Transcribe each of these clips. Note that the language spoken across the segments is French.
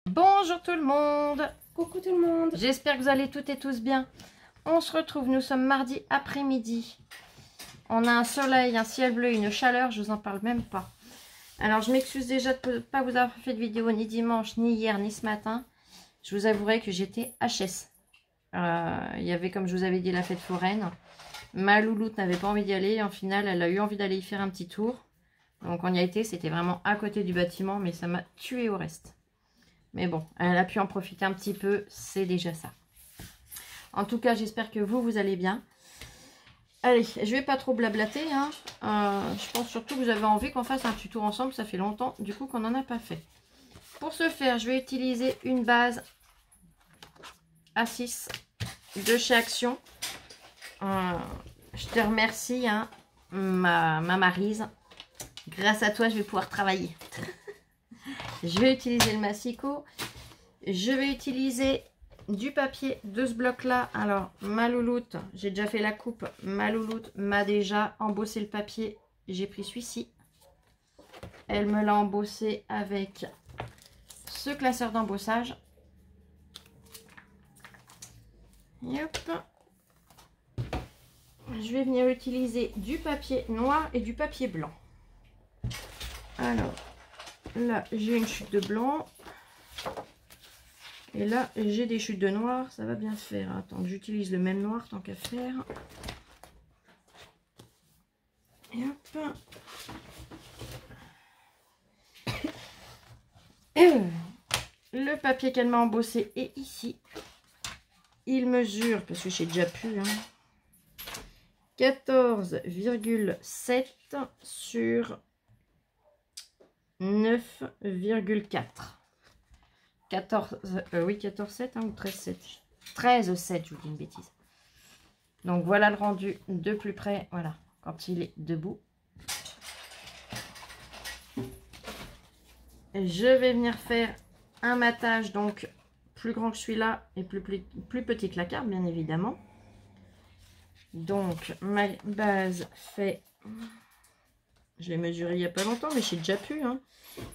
Bonjour tout le monde. Coucou tout le monde. J'espère que vous allez toutes et tous bien. On se retrouve, nous sommes mardi après-midi. On a un soleil, un ciel bleu, une chaleur, je vous en parle même pas. Alors je m'excuse déjà de ne pas vous avoir fait de vidéo ni dimanche, ni hier, ni ce matin. Je vous avouerai que j'étais HS. Il y avait, comme je vous avais dit, la fête foraine. Ma louloute n'avait pas envie d'y aller. En final, elle a eu envie d'aller y faire un petit tour. Donc on y a été, c'était vraiment à côté du bâtiment, mais ça m'a tué au reste. Mais bon, elle a pu en profiter un petit peu, c'est déjà ça. En tout cas, j'espère que vous allez bien. Allez, je vais pas trop blablater. Hein. Je pense surtout que vous avez envie qu'on fasse un tuto ensemble. Ça fait longtemps, du coup, qu'on n'en a pas fait. Pour ce faire, je vais utiliser une base A6 de chez Action. Je te remercie, hein, ma Maryse. Grâce à toi, je vais pouvoir travailler. Je vais utiliser le massicot. Je vais utiliser du papier de ce bloc-là. Alors, ma louloute, j'ai déjà fait la coupe. Ma louloute m'a déjà embossé le papier. J'ai pris celui-ci. Elle me l'a embossé avec ce classeur d'embossage. Hop. Je vais venir utiliser du papier noir et du papier blanc. Alors, là, j'ai une chute de blanc. Et là, j'ai des chutes de noir. Ça va bien faire. Attends, j'utilise le même noir tant qu'à faire. Et hop. Le papier qu'elle m'a embossé est ici. Il mesure, parce que j'ai déjà pu, hein, 14,7 sur 9,4. 14,7 hein, ou 13,7. 13,7, je vous dis une bêtise. Donc voilà le rendu de plus près, voilà, quand il est debout. Je vais venir faire un matage, donc plus grand que celui-là et plus petit que la carte, bien évidemment. Donc ma base fait, je l'ai mesuré il n'y a pas longtemps, mais j'ai déjà pu, hein,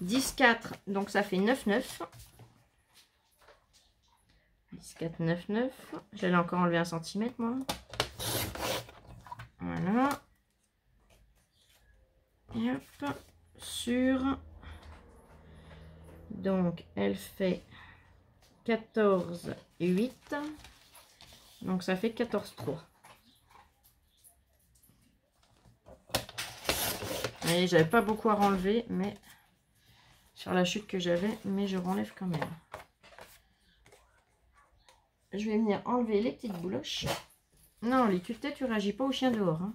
10,4, donc ça fait 9,9. 10,4, 9,9. J'allais encore enlever 1 cm, moi. Voilà. Et hop. Sur. Donc, elle fait 14,8. Donc, ça fait 14,3. Et j'avais pas beaucoup à renlever, mais sur la chute que j'avais, mais je renlève quand même. Je vais venir enlever les petites bouloches. Non, les culs-têtes, tu réagis pas au chien dehors. Hein.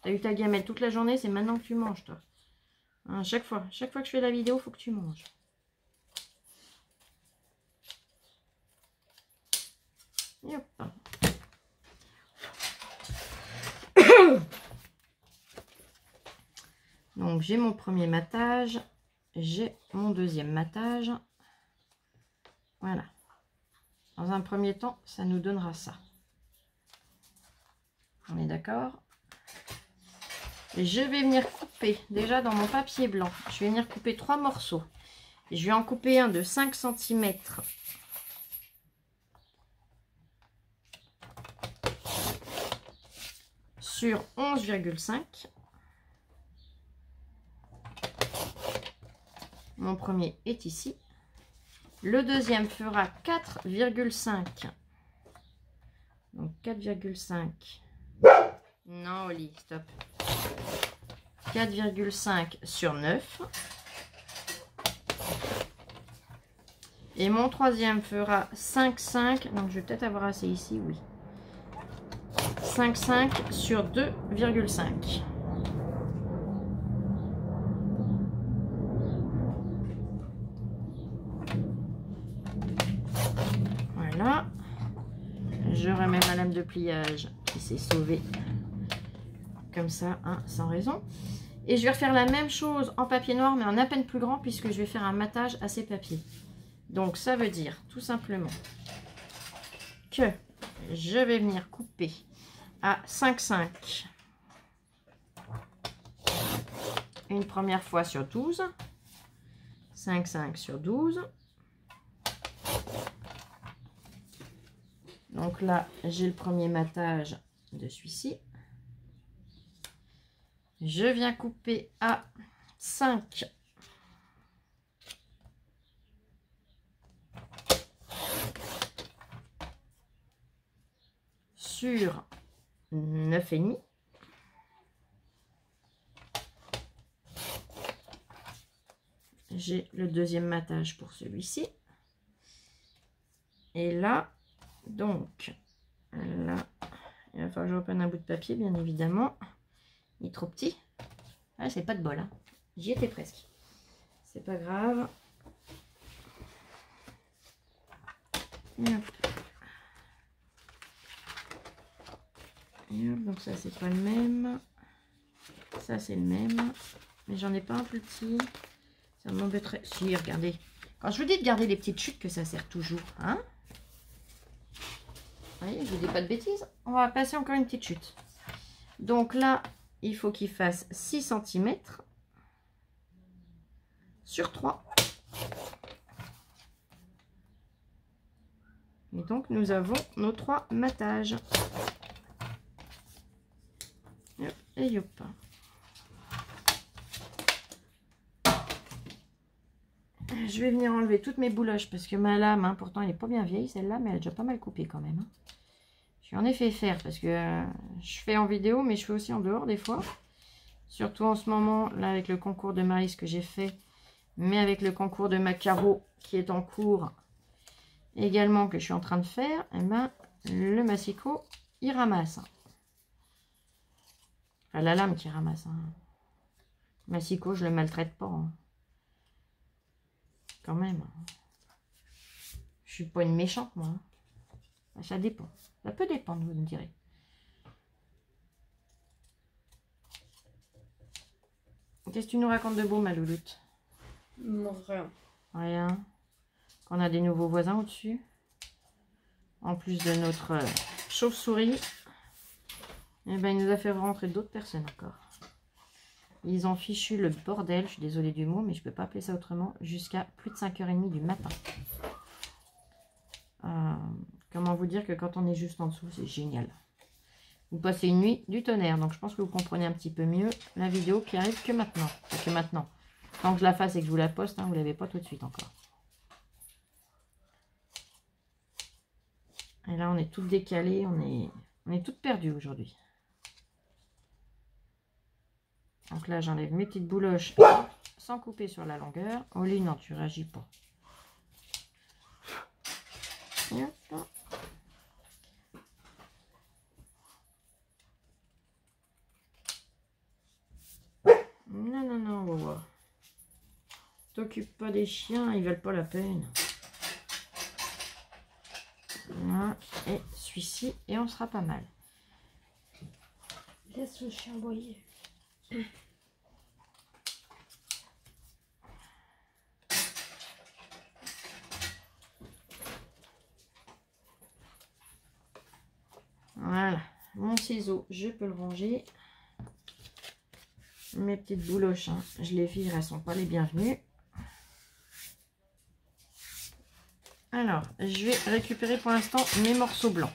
T'as eu ta gamelle toute la journée, c'est maintenant que tu manges, toi. Hein, chaque fois que je fais la vidéo, il faut que tu manges. Et hop. Donc j'ai mon premier matage, j'ai mon deuxième matage. Voilà. Dans un premier temps, ça nous donnera ça. On est d'accord? Je vais venir couper, déjà dans mon papier blanc, je vais venir couper 3 morceaux. Je vais en couper un de 5 cm. Sur 11,5. Mon premier est ici. Le deuxième fera 4,5. Donc 4,5. Non, Oli, stop. 4,5 sur 9. Et mon troisième fera 5,5. Donc je vais peut-être avoir assez ici, oui. 5,5 sur 2,5. Voilà. Je remets ma lame de pliage qui s'est sauvée. Comme ça, hein, sans raison. Et je vais refaire la même chose en papier noir, mais en à peine plus grand, puisque je vais faire un matage à ces papiers. Donc, ça veut dire, tout simplement, que je vais venir couper à 5,5 une première fois sur 12. 5, 5 sur 12. Donc là, j'ai le premier matage de celui-ci. Je viens couper à 5. Sur 9,5. J'ai le deuxième matage pour celui-ci. Et là, donc, là, il va falloir que je reprenne un bout de papier, bien évidemment. Il est trop petit. Ah, c'est pas de bol, hein. J'y étais presque. C'est pas grave. Et hop. Et hop, donc ça, c'est pas le même. Ça, c'est le même. Mais j'en ai pas un plus petit. Ça m'embêterait. Si, regardez. Quand je vous dis de garder les petites chutes, que ça sert toujours, hein. Oui, je vous dis pas de bêtises. On va passer encore une petite chute. Donc là, il faut qu'il fasse 6 cm sur 3. Et donc, nous avons nos 3 matages. Hop, et hop. Je vais venir enlever toutes mes bouloches parce que ma lame, hein, pourtant elle n'est pas bien vieille celle-là, mais elle est déjà pas mal coupée quand même. Hein. Je vais en effet faire parce que je fais en vidéo, mais je fais aussi en dehors des fois. Surtout en ce moment, là avec le concours de maïs que j'ai fait, mais avec le concours de macaro qui est en cours également que je suis en train de faire, et ben le massicot il ramasse. Enfin la lame qui ramasse. Hein. Le massicot je le maltraite pas. Hein. Quand même. Je suis pas une méchante, moi. Hein. Ça dépend. Ça peut dépendre, vous me direz. Qu'est-ce que tu nous racontes de beau, ma louloute? Rien. Rien. Qu'on a des nouveaux voisins au-dessus. En plus de notre chauve-souris. Et ben, il nous a fait rentrer d'autres personnes encore. Ils ont fichu le bordel, je suis désolée du mot, mais je ne peux pas appeler ça autrement, jusqu'à plus de 5h30 du matin. Comment vous dire que quand on est juste en dessous, c'est génial. Vous passez une nuit du tonnerre, donc je pense que vous comprenez un petit peu mieux la vidéo qui arrive que maintenant. Parce que maintenant, quand je la fasse et que je vous la poste, hein, vous ne l'avez pas tout de suite encore. Et là, on est toutes décalées, on est toutes perdues aujourd'hui. Donc là, j'enlève mes petites bouloches sans couper sur la longueur. Oli, non, tu réagis pas. Non, non, non, wow. T'occupe pas des chiens, ils veulent pas la peine. Voilà, et celui-ci, et on sera pas mal. Laisse le chien aboyer. Voilà, mon ciseau, je peux le ranger. Mes petites bouloches, hein, je les vire, elles sont pas les bienvenues. Alors, je vais récupérer pour l'instant mes morceaux blancs.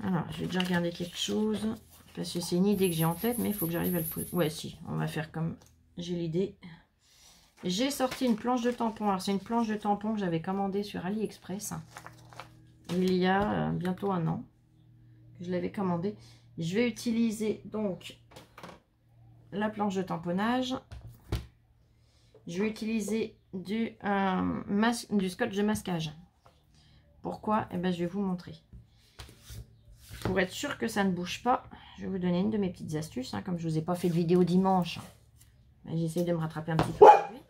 Alors, je vais déjà regarder quelque chose. Parce que c'est une idée que j'ai en tête, mais il faut que j'arrive à le poser. Ouais, si, on va faire comme j'ai l'idée. J'ai sorti une planche de tampon. Alors, c'est une planche de tampon que j'avais commandée sur AliExpress. Il y a bientôt 1 an que je l'avais commandée. Je vais utiliser donc la planche de tamponnage. Je vais utiliser du scotch de masquage. Pourquoi? Eh bien, je vais vous montrer. Pour être sûr que ça ne bouge pas, je vais vous donner une de mes petites astuces. Hein, comme je ne vous ai pas fait de vidéo dimanche, j'essaie de me rattraper un petit peu aujourd'hui.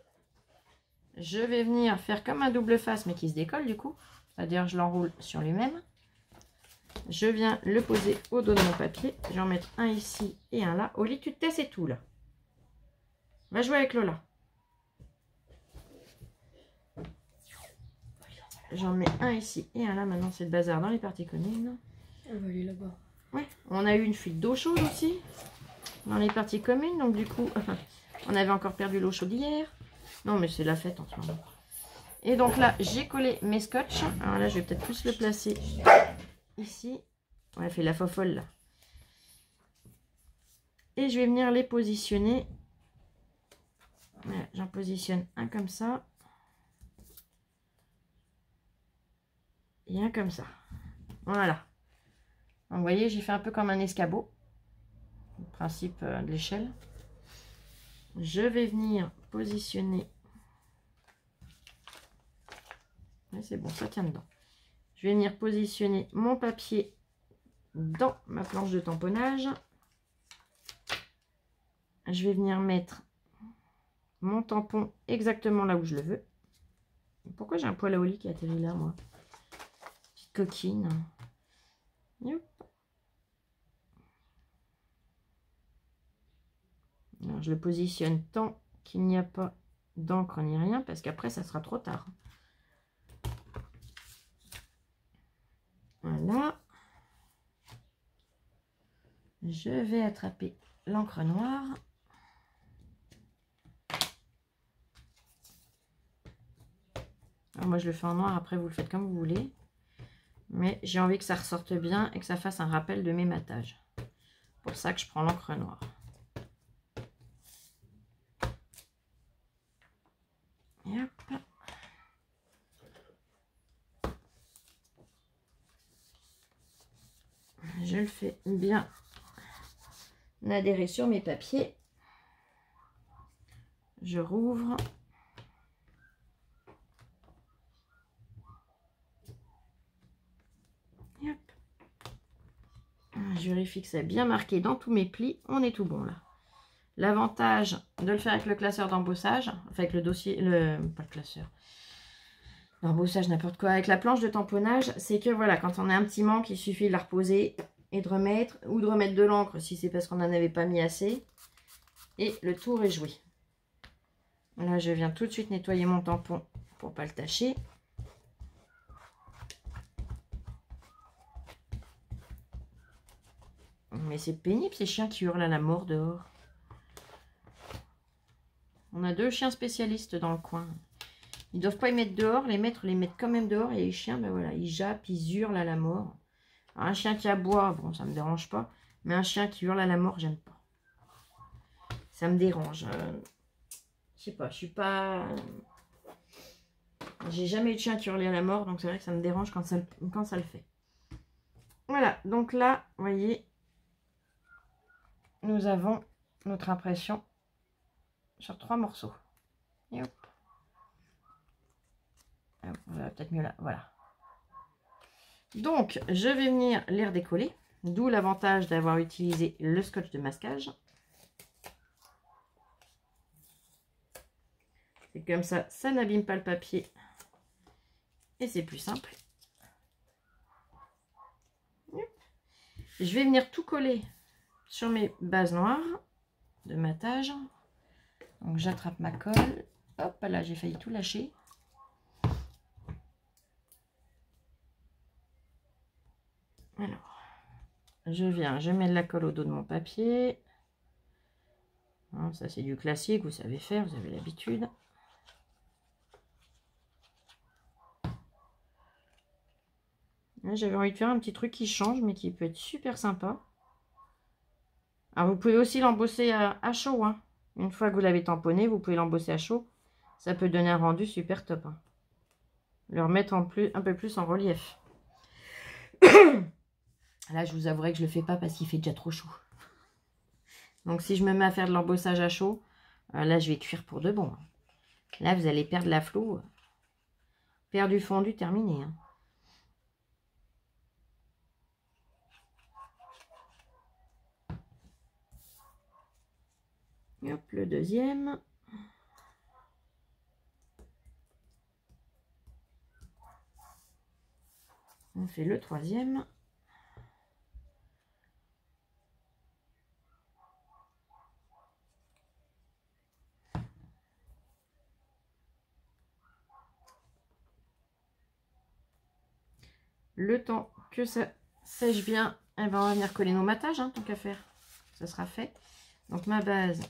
Je vais venir faire comme un double face, mais qui se décolle du coup. C'est-à-dire, je l'enroule sur lui-même. Je viens le poser au dos de mon papier. Je vais en mettre un ici et un là. Oli, tu te tais, c'est tout là. Va jouer avec Lola. J'en mets un ici et un là. Maintenant, c'est le bazar dans les parties communes. Elle va aller là-bas. Ouais, on a eu une fuite d'eau chaude aussi. dans les parties communes. Donc du coup, on avait encore perdu l'eau chaude hier. Non, mais c'est la fête en ce moment. Et donc là, j'ai collé mes scotch. Alors là, je vais peut-être plus le placer ici. On a fait la fofolle là. Et je vais venir les positionner. Voilà, j'en positionne un comme ça. Et un comme ça. Voilà. Donc, vous voyez, j'ai fait un peu comme un escabeau. Le principe de l'échelle. Je vais venir positionner. Ouais, c'est bon, ça tient dedans. Je vais venir positionner mon papier dans ma planche de tamponnage. Je vais venir mettre mon tampon exactement là où je le veux. Pourquoi j'ai un poêle à oli qui atterrit là, moi? Petite coquine. Hop. Alors, je le positionne tant qu'il n'y a pas d'encre ni rien, parce qu'après, ça sera trop tard. Voilà. Je vais attraper l'encre noire. Alors moi, je le fais en noir. Après, vous le faites comme vous voulez. Mais j'ai envie que ça ressorte bien et que ça fasse un rappel de mes matages. C'est pour ça que je prends l'encre noire. Et hop. Je le fais bien adhérer sur mes papiers. Je rouvre. Et hop. Je vérifie que c'est bien marqué dans tous mes plis. On est tout bon là. L'avantage de le faire avec le classeur d'embossage, enfin avec le dossier, pas le classeur, l'embossage n'importe quoi, avec la planche de tamponnage, c'est que voilà, quand on a un petit manque, il suffit de la reposer et de remettre, ou de remettre de l'encre si c'est parce qu'on n'en avait pas mis assez. Et le tour est joué. Là, je viens tout de suite nettoyer mon tampon pour pas le tacher. Mais c'est pénible ces chiens qui hurlent à la mort dehors. On a 2 chiens spécialistes dans le coin. Ils doivent pas les mettre dehors, les maîtres les mettent quand même dehors. Et les chiens, ben voilà, ils jappent, ils hurlent à la mort. Alors, un chien qui aboie, bon, ça me dérange pas. Mais un chien qui hurle à la mort, j'aime pas. Ça me dérange. Je sais pas, je suis pas... J'ai jamais eu de chien qui hurlait à la mort, donc c'est vrai que ça me dérange quand ça le fait. Voilà, donc là, vous voyez, nous avons notre impression sur 3 morceaux. Et hop. Peut-être mieux là, voilà. Donc, je vais venir les redécoller, d'où l'avantage d'avoir utilisé le scotch de masquage. C'est comme ça, ça n'abîme pas le papier et c'est plus simple. Je vais venir tout coller sur mes bases noires de matage. Donc, j'attrape ma colle. Hop là, j'ai failli tout lâcher. Alors, je mets de la colle au dos de mon papier. Hein, ça, c'est du classique, vous savez faire, vous avez l'habitude. J'avais envie de faire un petit truc qui change, mais qui peut être super sympa. Alors, vous pouvez aussi l'embosser à chaud. Hein. Une fois que vous l'avez tamponné, vous pouvez l'embosser à chaud. Ça peut donner un rendu super top. Hein. Le remettre un peu plus en relief. Là, je vous avouerai que je ne le fais pas parce qu'il fait déjà trop chaud. Donc, si je me mets à faire de l'embossage à chaud, là, je vais cuire pour de bon. Là, vous allez perdre la floue. Perdu fondu, terminé. Hein. Et hop, le deuxième. On fait le troisième. Le temps que ça sèche bien, eh ben on va venir coller nos matages, hein, tant qu'à faire. Ça sera fait. Donc ma base,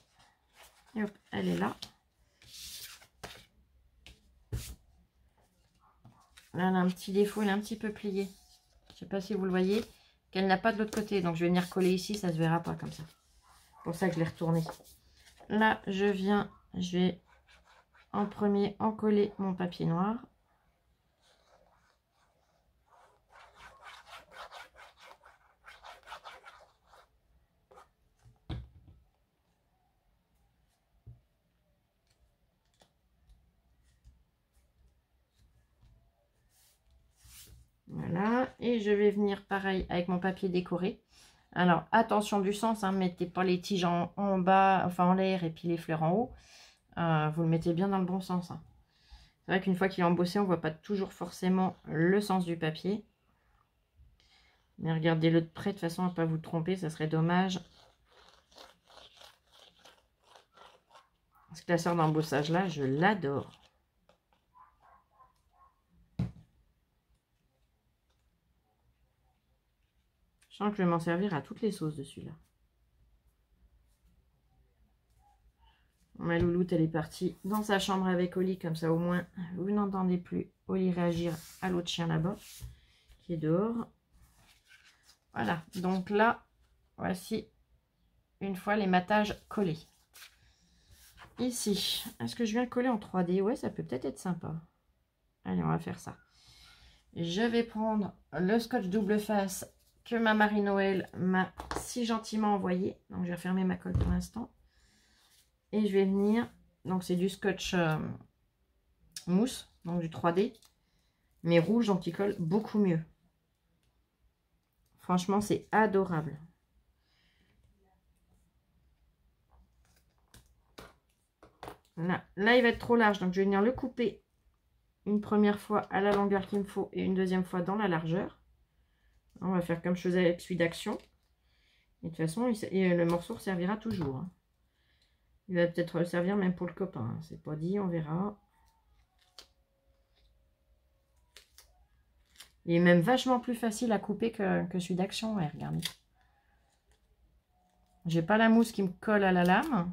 et hop, elle est là. Là, elle a un petit défaut, elle est un petit peu pliée. Je ne sais pas si vous le voyez, qu'elle n'a pas de l'autre côté. Donc je vais venir coller ici, ça ne se verra pas comme ça. C'est pour ça que je l'ai retourné. Là, je vais en premier en coller mon papier noir. Voilà, et je vais venir pareil avec mon papier décoré. Alors attention du sens, hein, mettez pas les tiges en bas, enfin en l'air, et puis les fleurs en haut. Vous le mettez bien dans le bon sens. Hein. C'est vrai qu'une fois qu'il est embossé, on voit pas toujours forcément le sens du papier. Mais regardez-le de près, de toute façon, à ne pas vous tromper, ça serait dommage. Ce classeur d'embossage là, je l'adore. Je sens que je vais m'en servir à toutes les sauces de celui-là. Ma louloute, elle est partie dans sa chambre avec Oli, comme ça au moins vous n'entendez plus Oli réagir à l'autre chien là-bas, qui est dehors. Voilà, donc là, voici une fois les mattages collés. Ici, est-ce que je viens le coller en 3D? Ouais, ça peut peut-être être sympa. Allez, on va faire ça. Je vais prendre le scotch double face que ma Marie-Noël m'a si gentiment envoyé. Donc, je vais refermer ma colle pour l'instant. Et je vais venir, donc c'est du scotch mousse, donc du 3D, mais rouge, donc il colle beaucoup mieux. Franchement, c'est adorable. Là, il va être trop large, donc je vais venir le couper une première fois à la longueur qu'il me faut et une deuxième fois dans la largeur. On va faire comme je faisais avec celui d'Action. Et de toute façon, le morceau servira toujours. Hein. Il va peut-être servir même pour le copain. Hein. C'est pas dit, on verra. Il est même vachement plus facile à couper que celui d'Action. Ouais, regardez. J'ai pas la mousse qui me colle à la lame.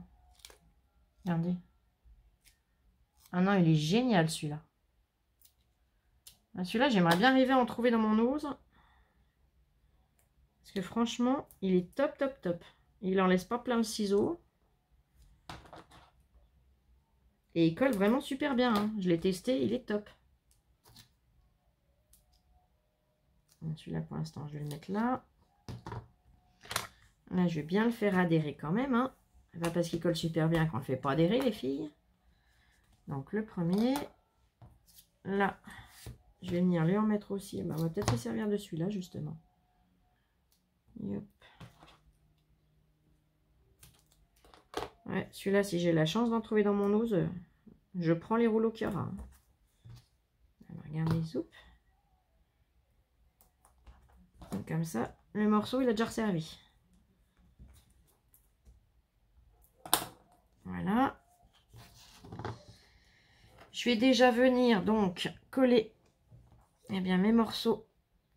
Regardez. Ah non, il est génial celui-là. Celui-là, j'aimerais bien arriver à en trouver dans mon ose. Parce que franchement, il est top, top, top. Il en laisse pas plein le ciseau. Et il colle vraiment super bien. Hein. Je l'ai testé, il est top. Celui-là, pour l'instant, je vais le mettre là. Là, je vais bien le faire adhérer quand même. Hein. Pas parce qu'il colle super bien qu'on ne le fait pas adhérer, les filles. Donc, le premier. Là, je vais venir lui en mettre aussi. Ben, on va peut-être se servir de celui-là, justement. Yep. Ouais, celui-là, si j'ai la chance d'en trouver dans mon ose, je prends les rouleaux qu'il y aura. Regardez, soupe. Comme ça, le morceau, il a déjà resservi. Voilà. Je vais déjà venir donc coller mes morceaux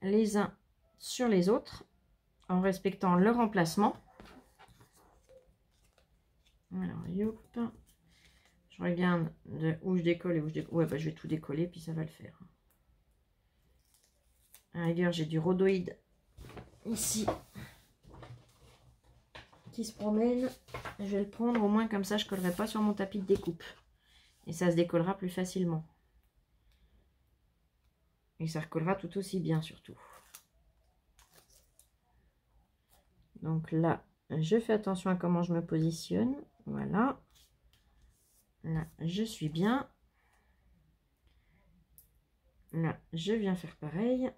les uns sur les autres en respectant leur emplacement. Alors, youp. Je regarde où je décolle et où je décolle. Ouais, bah, je vais tout décoller, puis ça va le faire. À la rigueur, j'ai du rhodoïde ici qui se promène. Je vais le prendre, au moins comme ça, je ne collerai pas sur mon tapis de découpe. Et ça se décollera plus facilement. Et ça recollera tout aussi bien, surtout. Donc là, je fais attention à comment je me positionne. Voilà. Là, je suis bien. Là, je viens faire pareil.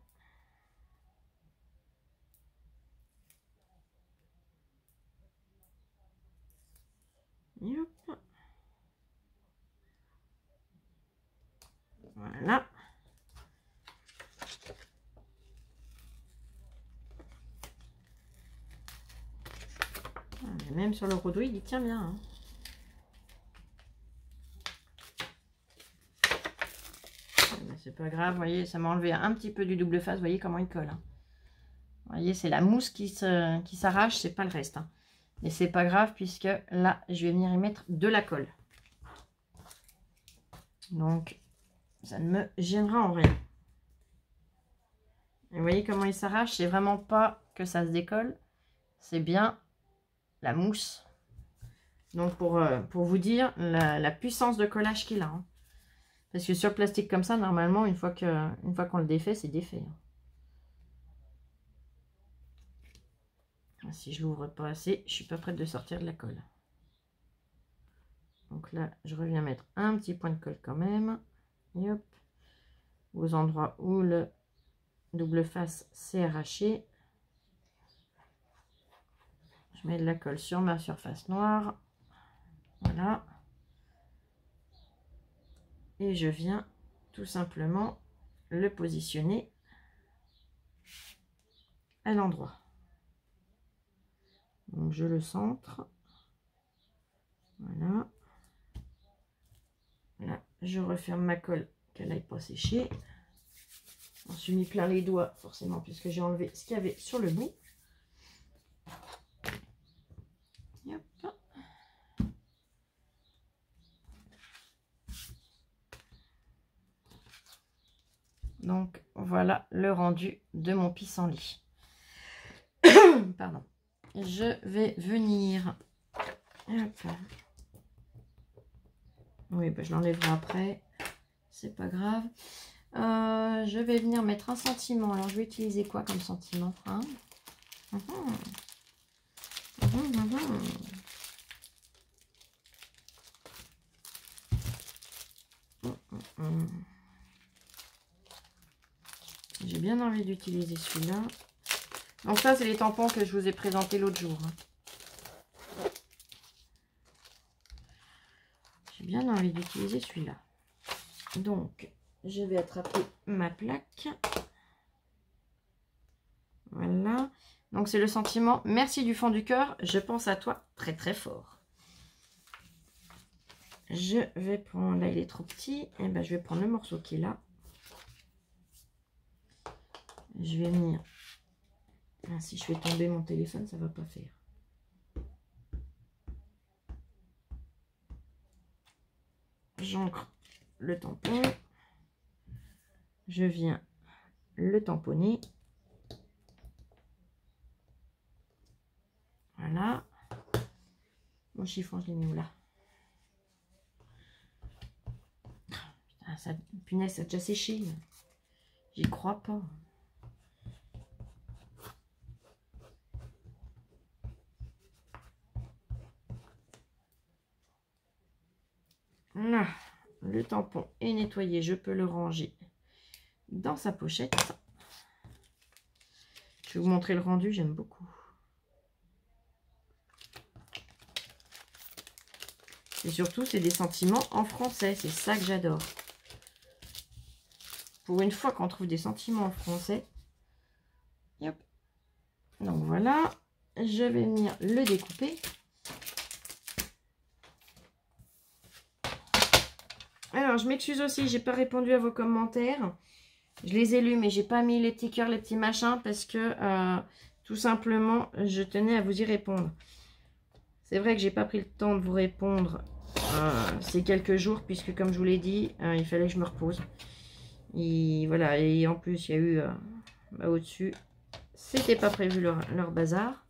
Et hop. Voilà. Même sur le rhodoïde, il tient bien. Hein. C'est pas grave, vous voyez, ça m'a enlevé un petit peu du double face, vous voyez comment il colle. Hein. Vous voyez, c'est la mousse qui s'arrache, c'est pas le reste. Hein. Et c'est pas grave puisque là, je vais venir y mettre de la colle. Donc, ça ne me gênera en rien. Et vous voyez comment il s'arrache? C'est vraiment pas que ça se décolle. C'est bien la mousse. Donc, pour vous dire la puissance de collage qu'il a. Hein. Parce que sur le plastique comme ça, normalement, une fois qu'on le défait, c'est défait. Si je l'ouvre pas assez, je suis pas prête de sortir de la colle. Donc là, je reviens mettre un petit point de colle quand même. Et hop, aux endroits où le double face s'est arraché. Je mets de la colle sur ma surface noire. Voilà. Et je viens tout simplement le positionner à l'endroit. Donc je le centre. Voilà. Là, je referme ma colle qu'elle n'aille pas sécher. Je me suis mis plein les doigts forcément puisque j'ai enlevé ce qu'il y avait sur le bout. Et hop. Donc voilà le rendu de mon pissenlit. Pardon. Je vais venir. Hop. Oui, bah, je l'enlèverai après. C'est pas grave. Je vais venir mettre un sentiment. Alors, je vais utiliser quoi comme sentiment, hein? J'ai bien envie d'utiliser celui-là. Donc ça, c'est les tampons que je vous ai présentés l'autre jour. Hein. J'ai bien envie d'utiliser celui-là. Donc, je vais attraper ma plaque. Voilà. Donc, c'est le sentiment « Merci du fond du cœur, je pense à toi très très fort ». Je vais prendre... Là, il est trop petit. Et ben, je vais prendre le morceau qui est là. Je vais venir... Ah, si je fais tomber mon téléphone, ça ne va pas faire. J'ancre le tampon. Je viens le tamponner. Voilà. Mon chiffon, je l'ai mis où là? Putain, ça, punaise, ça a déjà séché. J'y crois pas. Là, le tampon est nettoyé. Je peux le ranger dans sa pochette. Je vais vous montrer le rendu, j'aime beaucoup. Et surtout, c'est des sentiments en français. C'est ça que j'adore. Pour une fois qu'on trouve des sentiments en français. Hop. Donc voilà. Je vais venir le découper. Alors, je m'excuse aussi, j'ai pas répondu à vos commentaires. Je les ai lus, mais j'ai pas mis les petits cœurs, les petits machins, parce que tout simplement, je tenais à vous y répondre. C'est vrai que j'ai pas pris le temps de vous répondre ces quelques jours, puisque comme je vous l'ai dit, il fallait que je me repose. Et voilà, et en plus, il y a eu au-dessus, c'était pas prévu leur bazar.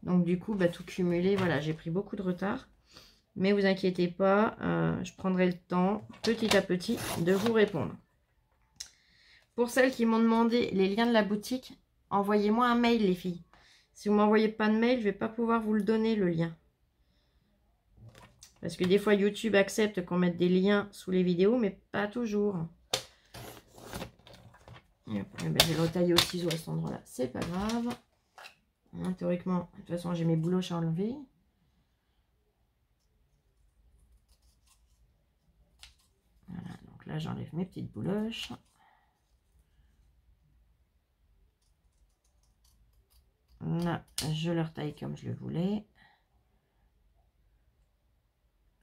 Donc du coup, tout cumulé, voilà, j'ai pris beaucoup de retard. Mais vous inquiétez pas, je prendrai le temps, petit à petit, de vous répondre. Pour celles qui m'ont demandé les liens de la boutique, envoyez-moi un mail, les filles. Si vous ne m'envoyez pas de mail, je ne vais pas pouvoir vous le donner, le lien. Parce que des fois, YouTube accepte qu'on mette des liens sous les vidéos, mais pas toujours. Je vais retailler au ciseau à cet endroit-là. C'est pas grave. Hein, théoriquement, de toute façon, j'ai mes bouloches à enlever. Voilà, donc là, j'enlève mes petites bouloches. Là, je le retaille comme je le voulais.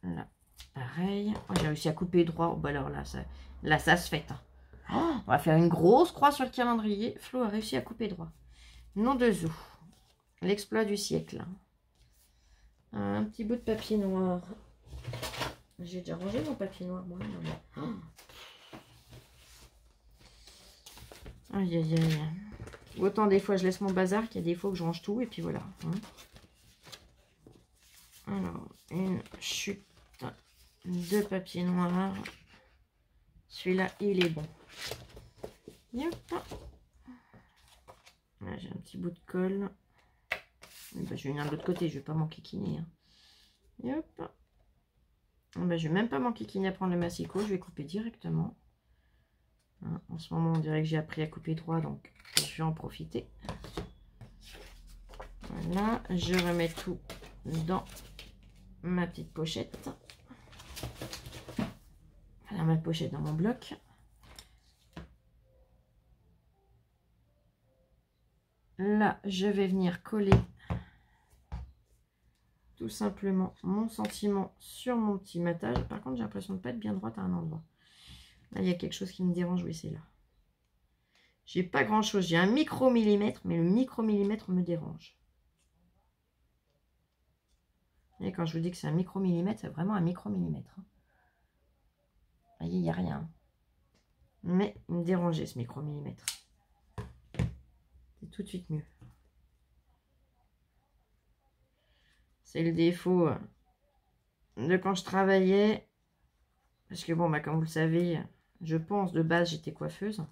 Là, pareil. Oh, j'ai réussi à couper droit. Oh, bah alors là, ça se fait. Hein. Oh, on va faire une grosse croix sur le calendrier. Flo a réussi à couper droit. Nom de Zou. L'exploit du siècle. Un petit bout de papier noir. J'ai déjà rangé mon papier noir, moi. Oh. Aïe, aïe, aïe. Autant des fois je laisse mon bazar qu'il y a des fois que je range tout et puis voilà. Hein. Alors, une chute de papier noir. Celui-là, il est bon. Yep. Là, j'ai un petit bout de colle. Ben, je vais venir de l'autre côté, je vais pas m'enquiquiner. Hein. Yep. Ben, je vais même pas m'enquiquiner à prendre le massicot, je vais couper directement. Hein, en ce moment, on dirait que j'ai appris à couper droit, donc je vais en profiter. Voilà, je remets tout dans ma petite pochette. Voilà ma pochette dans mon bloc. Là, je vais venir coller tout simplement mon sentiment sur mon petit matage. Par contre, j'ai l'impression de ne pas être bien droite à un endroit. Là, il y a quelque chose qui me dérange. Oui, c'est là. J'ai pas grand chose. J'ai un micromillimètre, mais le micromillimètre me dérange. Et quand je vous dis que c'est un micromillimètre, c'est vraiment un micromillimètre. Vous voyez, il n'y a rien. Mais il me dérangeait ce micromillimètre. C'est tout de suite mieux. C'est le défaut de quand je travaillais. Parce que bon, bah, comme vous le savez, je pense de base j'étais coiffeuse.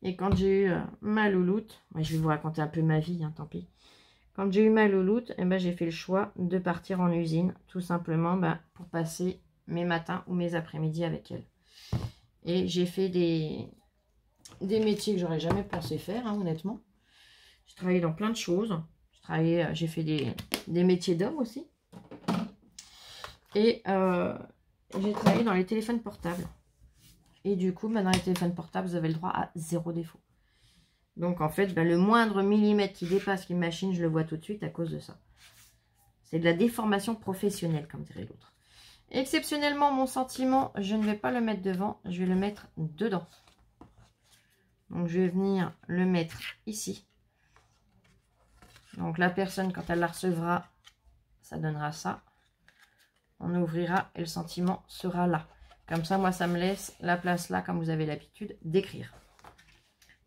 Et quand j'ai eu mal au lout, je vais vous raconter un peu ma vie, hein, tant pis. Quand j'ai eu mal au lout, eh ben, j'ai fait le choix de partir en usine, tout simplement pour passer mes matins ou mes après-midi avec elle. Et j'ai fait des métiers que j'aurais jamais pensé faire, hein, honnêtement. J'ai travaillé dans plein de choses. J'ai fait des métiers d'homme aussi. Et j'ai travaillé dans les téléphones portables. Et du coup, dans les téléphones portables, vous avez le droit à 0 défaut. Donc, en fait, le moindre millimètre qui dépasse une machine, je le vois tout de suite à cause de ça. C'est de la déformation professionnelle, comme dirait l'autre. Exceptionnellement, mon sentiment, je ne vais pas le mettre devant, je vais le mettre dedans. Donc, je vais venir le mettre ici. Donc, la personne, quand elle la recevra, ça donnera ça. On ouvrira et le sentiment sera là. Comme ça, moi, ça me laisse la place là, comme vous avez l'habitude d'écrire.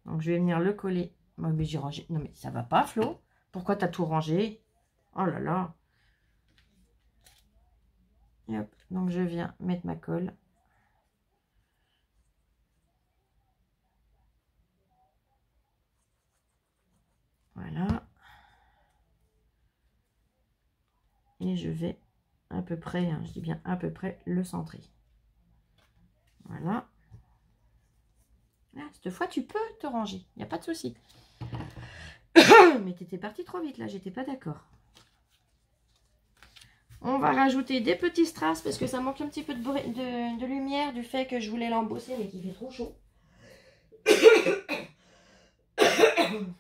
Donc, je vais venir le coller. Oh, mais j'ai rangé. Non, mais ça va pas, Flo? Pourquoi tu as tout rangé? Oh là là. Et hop. Donc, je viens mettre ma colle. Voilà. Et je vais à peu près, hein, je dis bien à peu près, le centrer. Voilà. Là, cette fois, tu peux te ranger. Il n'y a pas de souci. Mais tu étais parti trop vite, là. J'étais pas d'accord. On va rajouter des petits strass parce que ça manque un petit peu de lumière du fait que je voulais l'embosser mais qu'il fait trop chaud.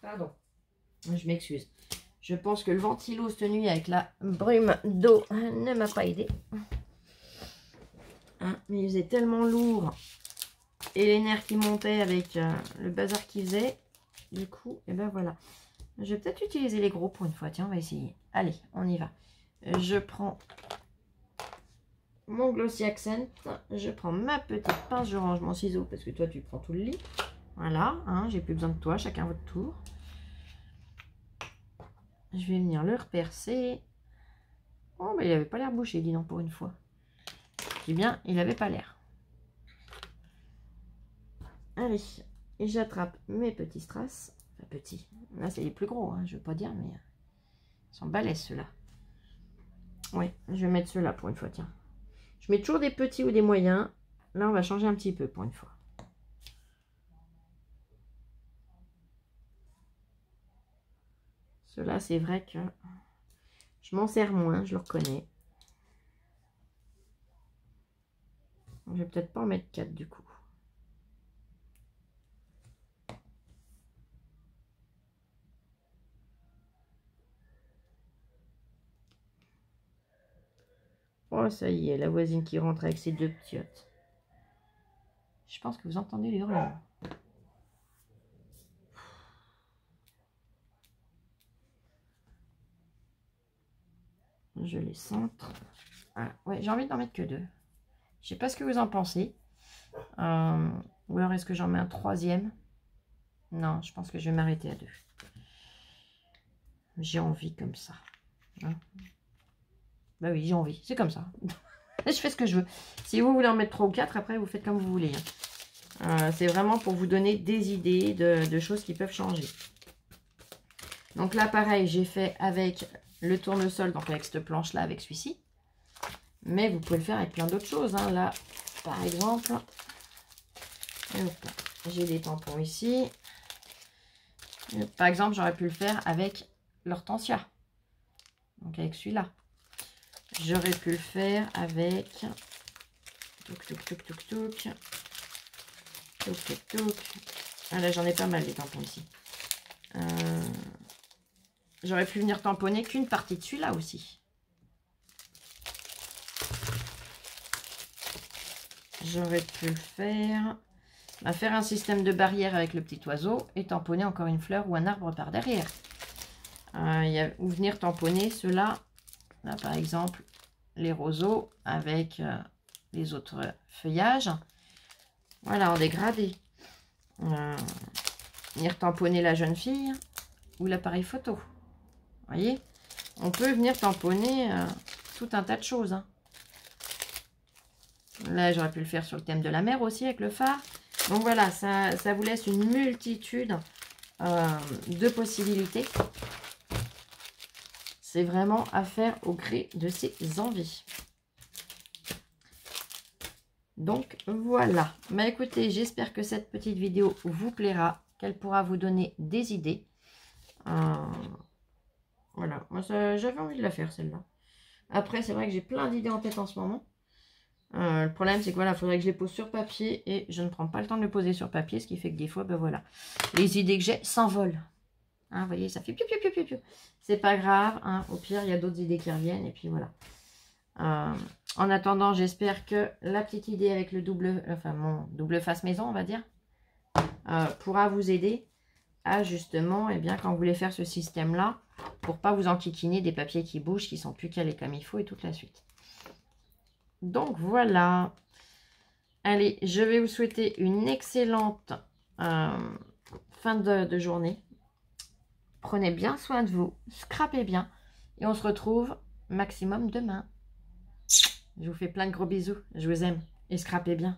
Pardon. Je m'excuse. Je pense que le ventilo cette nuit avec la brume d'eau ne m'a pas aidé. Hein, mais il faisait tellement lourd. Et les nerfs qui montaient avec le bazar qu'il faisait. Du coup, et ben voilà. Je vais peut-être utiliser les gros pour une fois. Tiens, on va essayer. Allez, on y va. Je prends mon Glossy Accent. Je prends ma petite pince. Je range mon ciseau parce que toi, tu prends tout le lit. Voilà, hein, j'ai plus besoin de toi. Chacun votre tour. Je vais venir le repercer. Oh, mais il avait pas l'air bouché, dis donc, pour une fois. Je dis bien, il avait pas l'air. Allez, et j'attrape mes petits strass. Enfin, petits. Là, c'est les plus gros, hein, je veux pas dire, mais ils sont balèzes, ceux-là. Oui, je vais mettre ceux-là pour une fois, tiens. Je mets toujours des petits ou des moyens. Là, on va changer un petit peu pour une fois. Ceux-là, c'est vrai que je m'en sers moins, je le reconnais. Je vais peut-être pas en mettre 4 du coup. Oh, ça y est, la voisine qui rentre avec ses 2 petiottes. Je pense que vous entendez les hurlements. je les centre. Voilà. Ouais, j'ai envie d'en mettre que 2. Je sais pas ce que vous en pensez. Ou alors est-ce que j'en mets un 3e? Non, je pense que je vais m'arrêter à 2. J'ai envie comme ça. Hein, bah oui, j'ai envie. C'est comme ça. Je fais ce que je veux. Si vous voulez en mettre 3 ou 4, après vous faites comme vous voulez. Hein. C'est vraiment pour vous donner des idées de choses qui peuvent changer. Donc là, pareil, j'ai fait avec le tournesol, donc avec cette planche-là, avec celui-ci. Mais vous pouvez le faire avec plein d'autres choses. Hein. Là, par exemple, j'ai des tampons ici. Par exemple, j'aurais pu le faire avec l'hortensia. Donc avec celui-là. J'aurais pu le faire avec... Touc, touc, touc, touc, touc. Touc, touc, touc. Ah là, j'en ai pas mal des tampons ici. J'aurais pu venir tamponner qu'une partie de celui-là aussi. J'aurais pu le faire... faire un système de barrière avec le petit oiseau et tamponner encore une fleur ou un arbre par derrière. Ou venir tamponner ceux-là. Là, par exemple, les roseaux avec les autres feuillages. Voilà, en dégradé. Venir tamponner la jeune fille ou l'appareil photo. Vous voyez, on peut venir tamponner tout un tas de choses. Hein. Là, j'aurais pu le faire sur le thème de la mer aussi avec le phare. Donc voilà, ça vous laisse une multitude de possibilités. C'est vraiment à faire au gré de ses envies. Donc voilà. Bah écoutez, j'espère que cette petite vidéo vous plaira, qu'elle pourra vous donner des idées. Voilà, moi j'avais envie de la faire celle-là. Après, c'est vrai que j'ai plein d'idées en tête en ce moment. Le problème, c'est que voilà, il faudrait que je les pose sur papier et je ne prends pas le temps de les poser sur papier, ce qui fait que des fois, ben voilà, les idées que j'ai s'envolent. Hein, vous voyez, ça fait piou, piou, piou, piou, piou. C'est pas grave, hein, au pire, il y a d'autres idées qui reviennent et puis voilà. En attendant, j'espère que la petite idée avec le double, enfin mon double face maison, on va dire, pourra vous aider à justement, eh bien, quand vous voulez faire ce système-là, pour pas vous enquiquiner des papiers qui bougent, qui sont plus calés comme il faut et toute la suite. Donc voilà. Allez, je vais vous souhaiter une excellente fin de journée. Prenez bien soin de vous, scrapez bien et on se retrouve maximum demain. Je vous fais plein de gros bisous, je vous aime et scrapez bien.